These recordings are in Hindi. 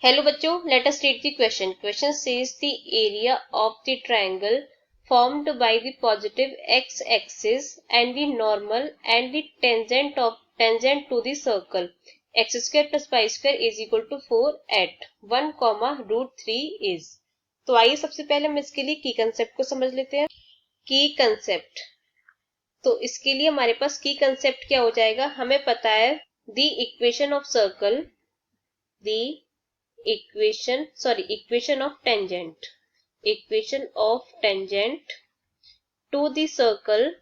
Hello बच्चों, let us read the question. Question says the area of the triangle formed by the positive x-axis and the normal and the tangent to the circle x square plus y square is equal to 4 at 1 root 3 is. तो आइए सबसे पहले हम इसके लिए की कंसेप्ट को समझ लेते हैं. की कंसेप्ट, तो इसके लिए हमारे पास की कंसेप्ट क्या हो जाएगा. हमें पता है the equation of circle, the equation of tangent to the circle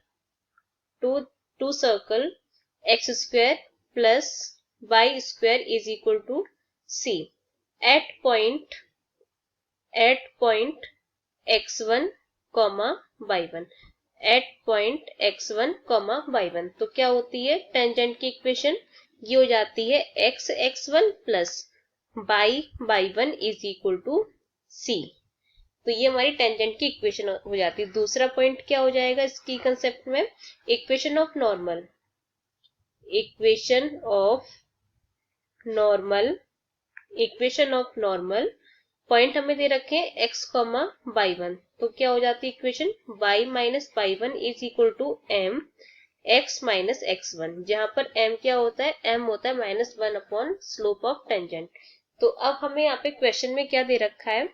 x square plus y square is equal to c at point x1 y1 at point x1 y1. तो क्या होती है टेंजेंट की इक्वेशन, ये हो जाती है x1 plus y1 is equal to c. तो ये हमारी टेंजेंट की इक्वेशन हो जाती है. दूसरा पॉइंट क्या हो जाएगा इसकी कंसेप्ट में, इक्वेशन ऑफ नॉर्मल पॉइंट हमें दे रखे हैं x, y1. तो क्या हो जाती है equation, y minus y1 is equal to m x minus x1, जहां पर m क्या होता है, m होता है -1 अपॉन स्लोप ऑफ टेंजेंट. तो अब हमें यहाँ पे क्वेश्चन में क्या दे रखा है,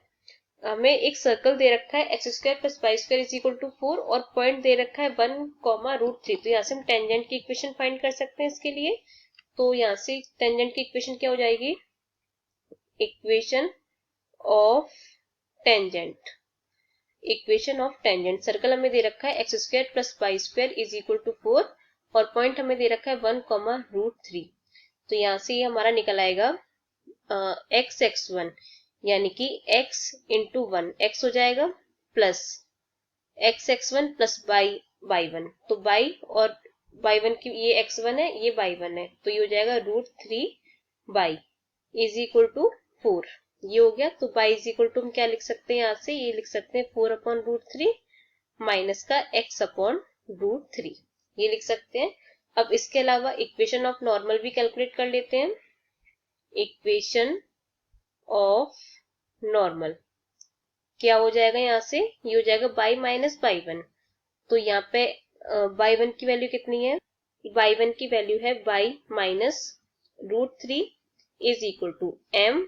हमें एक सर्कल दे रखा है x square plus Y square is equal to 4 और पॉइंट दे रखा है 1 रूट 3. तो यहाँ से हम टेंजेंट की इक्वेशन फाइंड कर सकते हैं इसके लिए. तो यहाँ से टेंजेंट की इक्वेशन क्या हो जाएगी, इक्वेशन ऑफ टेंजेंट सर्कल हमें दे रखा है x square plus Y square is equal to 4 और पॉइंट हमें दे रखा है 1 रूट 3. तो यहाँ से ये हमारा निकल आएगा x(1) यानी कि x इंटू 1 x हो जाएगा प्लस x(1) प्लस y1. तो y और y1 की, ये x1 है ये y1 है, तो ये हो जाएगा root 3y is equal to 4. ये हो गया. तो y इज इक्वल टू हम क्या लिख सकते हैं, यहाँ से ये लिख सकते हैं 4 अपॉन रूट 3 माइनस का x अपॉन रूट 3, ये लिख सकते हैं. अब इसके अलावा इक्वेशन ऑफ नॉर्मल भी कैलकुलेट कर लेते हैं. इक्वेशन ऑफ नॉर्मल क्या हो जाएगा, यहाँ से ये हो जाएगा y माइनस y1. तो यहाँ पे y1 की वैल्यू कितनी है, y1 की वैल्यू है y minus root 3 is equal to m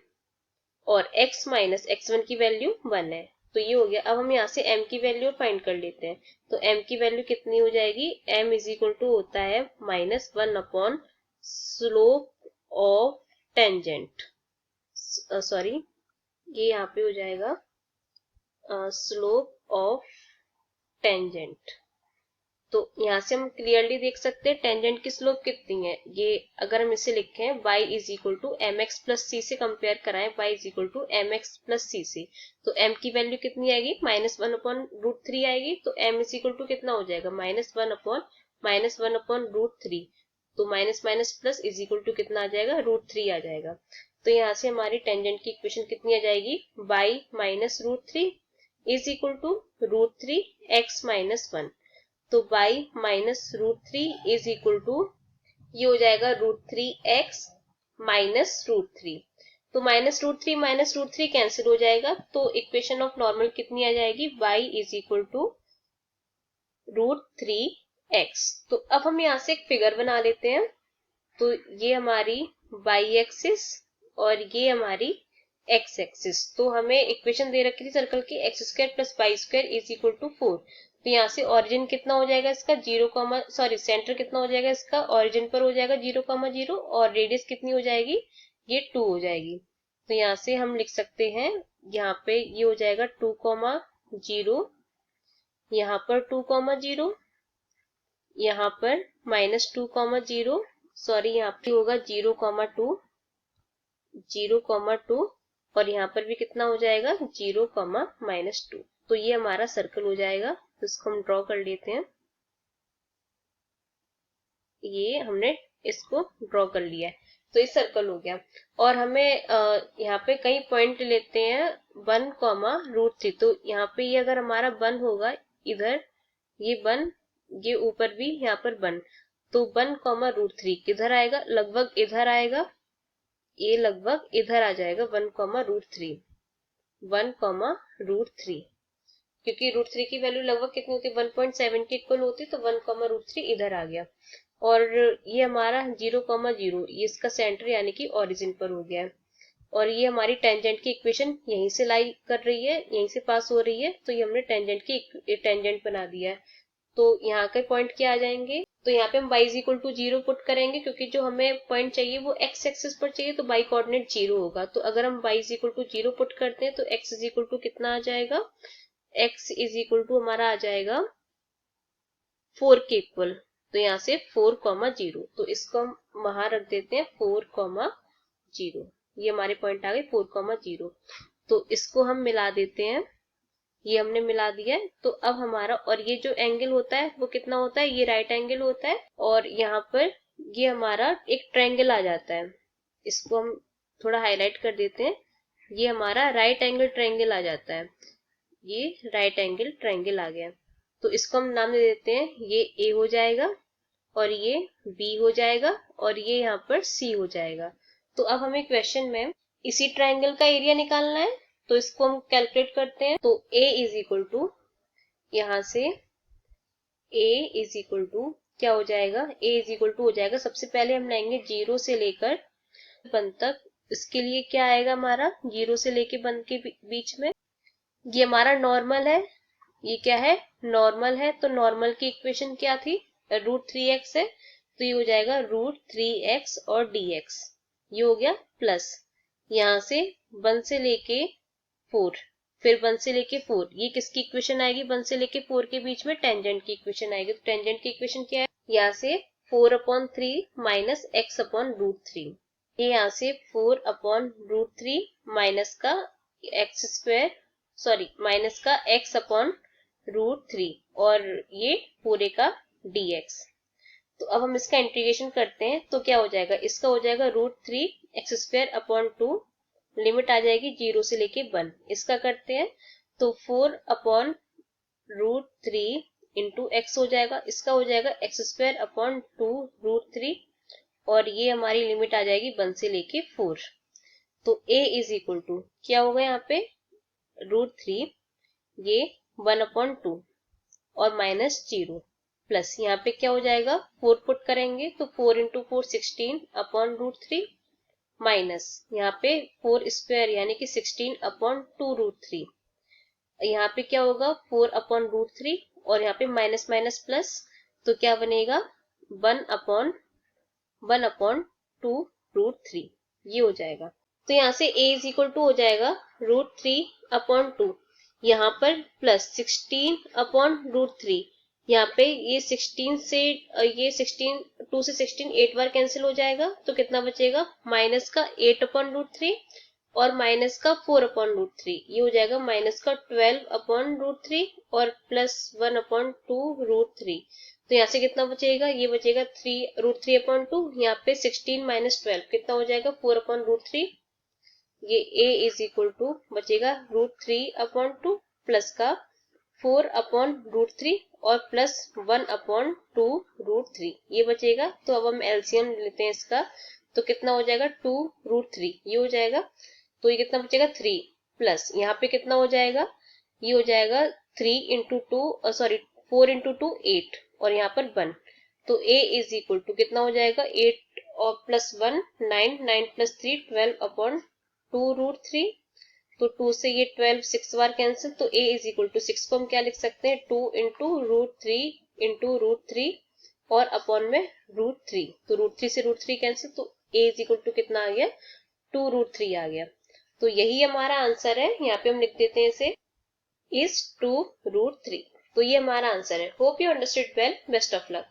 और x माइनस x1 की वैल्यू 1 है. तो ये हो गया. अब हम यहाँ से m की वैल्यू फाइंड कर लेते हैं. तो m की वैल्यू कितनी हो जाएगी, m इज इक्वल टू होता है -1 upon slope of tangent, sorry ये यहाँ पे हो जाएगा स्लोप ऑफ टेंजेंट. तो यहाँ से हम क्लियरली देख सकते हैं टेंजेंट की स्लोप कितनी है. ये अगर हम इसे लिखें y is equal to M X plus C से कंपेयर कराएं, y is equal to M X plus C से, तो m की वैल्यू कितनी आएगी, -1 अपॉन रूट 3 आएगी. तो m इज इक्वल टू कितना हो जाएगा, -1 अपॉन रूट 3. तो minus minus plus is equal to कितना आ जाएगा, रूट 3 आ जाएगा. तो यहाँ से हमारी टेंजेंट की इक्वेशन कितनी आ जाएगी, y minus root 3 is equal to root 3 x minus 1. तो y minus root 3 is equal to, ये हो जाएगा रूट 3 x माइनस रूट 3. तो माइनस रूट थ्री कैंसिल हो जाएगा. तो इक्वेशन ऑफ नॉर्मल कितनी आ जाएगी, y is equal to root 3x. तो अब हम यहाँ से एक फिगर बना लेते हैं. तो ये हमारी y एक्सिस और ये हमारी x एक्सिस. तो हमें इक्वेशन दे रखी थी सर्कल की x square plus Y square is equal to 4. तो यहाँ से ओरिजिन कितना हो जाएगा इसका, सेंटर कितना हो जाएगा इसका, ओरिजिन पर हो जाएगा 0,0 और रेडियस कितनी हो जाएगी, ये 2 हो जाएगी. तो यहाँ से हम लिख सकते हैं, यहाँ पे ये हो जाएगा 2,0, यहाँ पर 2,0, यहाँ पर -2,0, सॉरी यहाँ पे होगा 0,2 और यहाँ पर भी कितना हो जाएगा 0,-2. तो ये हमारा सर्कल हो जाएगा. तो इसको हम ड्रॉ कर लेते हैं. ये हमने इसको ड्रॉ कर लिया है. तो ये सर्कल हो गया. और हमें यहाँ पे कई पॉइंट लेते हैं 1, रूट 3. तो यहाँ पे ये अगर हमारा 1 होगा, इधर ये 1, ये ऊपर भी यहाँ पर 1, तो 1, रूट 3 किधर आएगा, लगभग इधर आएगा. ये लगभग इधर आ जाएगा 1,√3, 1,√3, क्योंकि √3 की वैल्यू लगभग कितनी होती है 1.7 के इक्वल होती है, तो 1,√3 इधर आ गया। और ये हमारा 0,0 ये इसका सेंटर यानी कि ओरिजिन पर हो गया है। और ये हमारी टेंजेंट की इक्वेशन यहीं से लाई कर रही है, यहीं से पास हो रही है, तो ये हमने टेंजेंट बना दिया है। तो यहाँ के पॉइंट क्या आ जाएंगे, तो यहाँ पे हम y is equal to 0 put करेंगे, क्योंकि जो हमें पॉइंट चाहिए वो x एक्सिस पर चाहिए, तो y कोऑर्डिनेट 0 होगा। तो अगर हम y is equal to 0 put करते हैं तो x इज इक्वल टू कितना आ जाएगा, x इज इक्वल टू हमारा आ जाएगा 4 के इक्वल। तो यहाँ से 4,0, तो इसको हम वहां रख देते हैं 4,0, ये हमारे पॉइंट आ गए 4,0। तो इसको हम मिला देते हैं, ये हमने मिला दिया है। तो अब हमारा, और ये जो एंगल होता है वो कितना होता है, ये राइट एंगल होता है, और यहाँ पर ये हमारा एक ट्रायंगल आ जाता है। इसको हम थोड़ा हाईलाइट कर देते हैं, ये हमारा राइट एंगल ट्रायंगल आ जाता है, ये राइट एंगल ट्रायंगल आ गया। तो इसको हम नाम दे देते हैं, ये A हो जाएगा, और ये B हो जाएगा, और ये यहाँ पर C हो जाएगा। तो अब हमें क्वेश्चन में इसी ट्रायंगल का एरिया निकालना है, तो इसको हम कैलकुलेट करते हैं। तो A इज इक्वल टू, यहाँ से A इज इक्वल टू क्या हो जाएगा, A इज इक्वल टू हो जाएगा, सबसे पहले हम लाएंगे 0 से लेकर 1 तक। इसके लिए क्या आएगा हमारा, 0 से लेके 1 के बीच में ये हमारा नॉर्मल है, ये क्या है, नॉर्मल है। तो नॉर्मल की इक्वेशन क्या थी, √3x है, तो ये हो जाएगा √3x और dx, ये हो गया प्लस, यहाँ से 1 से लेके 4, फिर 1 से लेके 4, ये किसकी इक्वेशन आएगी, 1 से लेके 4 के बीच में टेंजेंट की इक्वेशन आएगी। तो टेंजेंट की इक्वेशन क्या है, यहाँ से 4/3 माइनस x/√3, ये यहाँ से 4/√3 माइनस का माइनस का x/√3, और ये पूरे का dx। तो अब हम इसका इंटीग्रेशन करते हैं, तो क्या हो जाएगा, इसका हो जाएगा √3x²/2, लिमिट आ जाएगी 0 से लेके 1। इसका करते हैं तो 4/√3 इंटू x हो जाएगा, इसका हो जाएगा x²/2√3, और ये हमारी लिमिट आ जाएगी 1 से लेके 4। तो a इज इक्वल टू क्या होगा, यहाँ पे √3, ये 1/2 और माइनस 0, प्लस यहाँ पे क्या हो जाएगा, 4 पुट करेंगे तो 4 इंटू 4 16/√3, माइनस यहाँ पे 4 स्क्वायर यानी कि 16/2√3, यहाँ पे क्या होगा 4/√3, और यहाँ पे माइनस माइनस प्लस, तो क्या बनेगा 1/2√3, ये हो जाएगा। तो यहाँ से a इज इक्वल टू हो जाएगा √3/2, यहाँ पर प्लस 16/√3, यहाँ पे ये 16 से ये 16, 2 से 16 8 बार कैंसिल हो जाएगा, तो कितना बचेगा, माइनस का 8/√3 और माइनस का 4/√3, ये हो जाएगा माइनस का 12/√3 और प्लस 1/2√3। तो यहाँ से कितना बचेगा, ये बचेगा √3/2, यहाँ पे 16 माइनस 12 कितना हो जाएगा 4/√3, ये a इज इक्वल टू बचेगा √3/2 प्लस का 4/√3 और प्लस 1/2√3, ये बचेगा। तो अब हम एलसीएम लेते हैं इसका, तो कितना हो जाएगा 2√3, ये हो जाएगा। तो ये कितना बचेगा 3, प्लस यहाँ पे कितना हो जाएगा, ये हो जाएगा 3 इंटू 2 4 इंटू 2 8, और यहाँ पर 1। तो a इज इक्वल टू कितना हो जाएगा 8 और प्लस 1 9, 9 प्लस 3 12/2√3, तो 2 से ये 12 6 बार कैंसिल, तो a इज इक्वल टू 6 को हम क्या लिख सकते हैं 2 इंटू √3 और अपॉन में √3, तो √3 से √3 कैंसिल, तो a इज इक्वल टू कितना आ गया 2√3 आ गया। तो यही हमारा आंसर है, यहाँ पे हम लिख देते हैं इसे इज 2√3। तो ये हमारा आंसर है। Hope you understood well, best of luck.